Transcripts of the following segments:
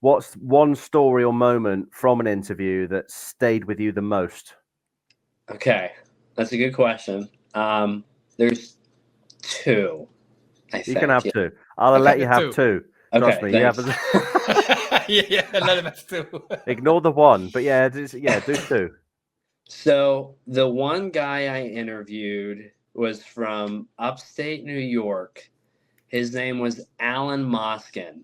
What's one story or moment from an interview that stayed with you the most? Okay, that's a good question. There's two, I think. You can have two. I'll let you have two. Trust me. Thanks. Yeah, let him have two. Ignore the one, but yeah, do two. So the one guy I interviewed was from upstate New York. His name was Alan Moskin.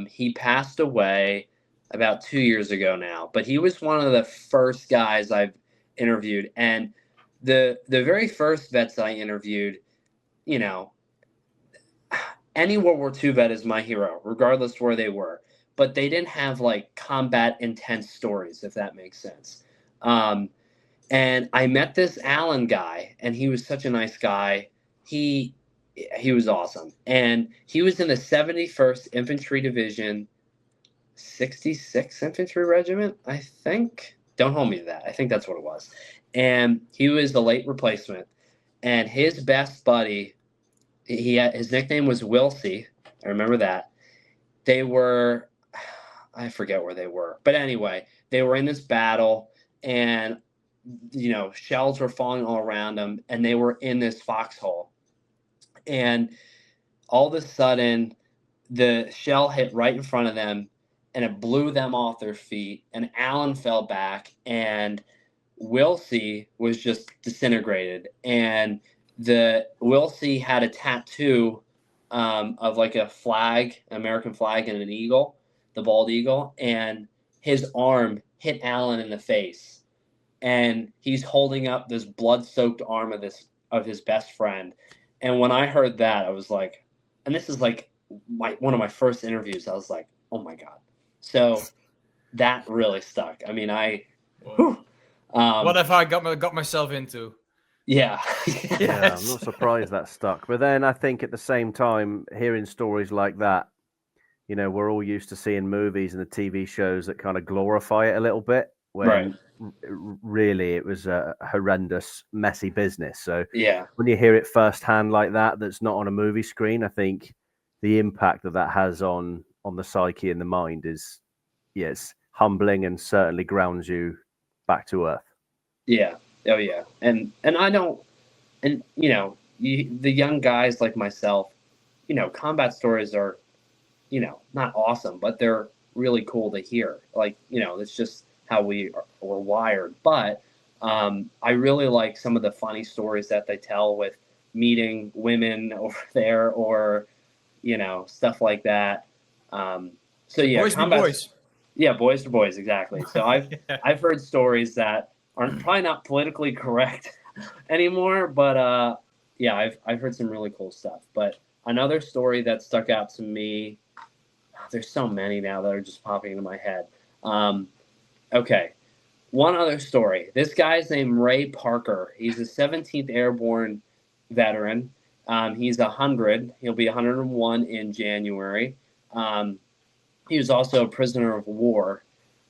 He passed away about 2 years ago now, but he was one of the first guys I've interviewed. And the very first vets I interviewed, you know, any World War II vet is my hero, regardless where they were. But they didn't have like combat intense stories, if that makes sense. And I met this Alan guy, and he was such a nice guy. He was awesome, and he was in the 71st Infantry Division, 66th Infantry Regiment, I think. Don't hold me to that. I think that's what it was. And he was a late replacement, and his best buddy, his nickname was Wilsey. I remember that. They were, I forget where they were, but anyway, they were in this battle, and shells were falling all around them, and they were in this foxhole. And all of a sudden, the shell hit right in front of them, and it blew them off their feet. And Alan fell back, and Wilsey was just disintegrated. And Wilsey had a tattoo of like a flag, an American flag, and an eagle, the bald eagle. And his arm hit Alan in the face. And he's holding up this blood-soaked arm of his best friend. And when I heard that, I was like, and this is like one of my first interviews, I was like, oh my God. So that really stuck. I mean, what have I got myself into? Yeah. Yeah, I'm not surprised that stuck. But then I think at the same time, hearing stories like that, we're all used to seeing movies and the TV shows that kind of glorify it a little bit, when really it was a horrendous, messy business. So yeah, when you hear it firsthand like that, that's not on a movie screen, I think the impact that has on the psyche and the mind is, it's humbling and certainly grounds you back to earth. Yeah. Oh yeah. And I don't, and the young guys like myself, combat stories are, not awesome, but they're really cool to hear. Like, it's just how we're wired. But I really like some of the funny stories that they tell with meeting women over there, or stuff like that. So yeah, boys be boys. Yeah, boys to boys, exactly. So I've heard stories that are probably not politically correct anymore, but yeah, I've heard some really cool stuff. But another story that stuck out to me, there's so many now that are just popping into my head. Okay, one other story. This guy's named Ray Parker. He's a 17th Airborne veteran. He's 100. He'll be 101 in January. He was also a prisoner of war.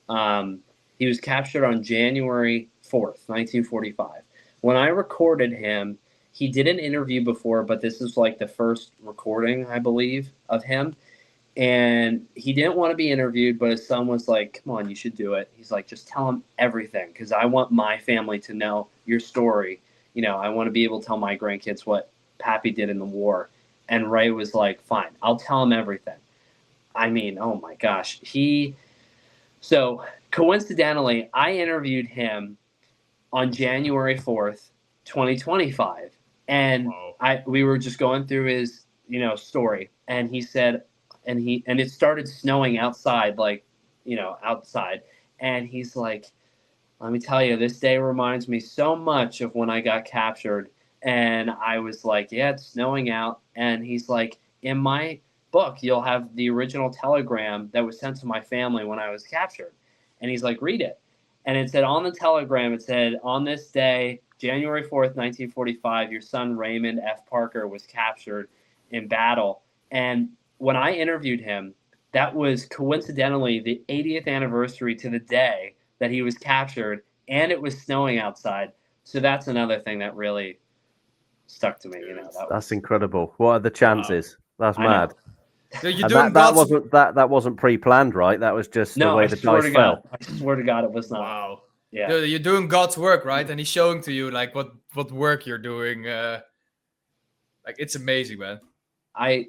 He was captured on January 4th, 1945. When I recorded him, he did an interview before, but this is like the first recording, I believe, of him. And he didn't want to be interviewed, but his son was like, come on, you should do it. He's like, just tell him everything, because I want my family to know your story. I want to be able to tell my grandkids what Pappy did in the war. And Ray was like, fine, I'll tell him everything. I mean, oh my gosh. So coincidentally, I interviewed him on January 4th, 2025. And we were just going through his, story. And he said, and it started snowing outside, like, outside. And he's like, let me tell you, this day reminds me so much of when I got captured. And I was like, yeah, it's snowing out. And he's like, in my book, you'll have the original telegram that was sent to my family when I was captured. And he's like, read it. And it said on the telegram, it said, on this day, January 4th, 1945, your son Raymond F. Parker was captured in battle. And when I interviewed him, that was coincidentally the 80th anniversary to the day that he was captured, and it was snowing outside. So that's another thing that really stuck to me. That's incredible. What are the chances? That's mad. You're And that wasn't pre-planned, right? That was just the way the dice fell. I swear to God, it was not. Wow. Yeah. Dude, you're doing God's work, right? And he's showing to you like what work you're doing. Like it's amazing, man. I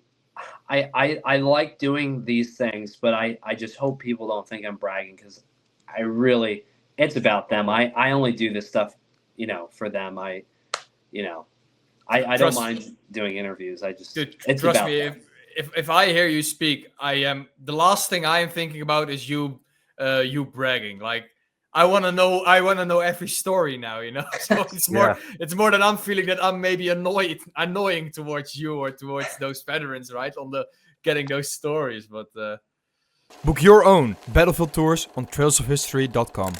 like doing these things, but I just hope people don't think I'm bragging, because I really, it's about them. I only do this stuff, you know, for them. I don't mind doing interviews. Dude, it's trust about me. them. If I hear you speak, the last thing I am thinking about is you bragging. Like I want to know every story now, you know. So it's more that I'm feeling that I'm maybe annoying towards you or towards those veterans, right? On the getting those stories, but book your own battlefield tours on trailsofhistory.com.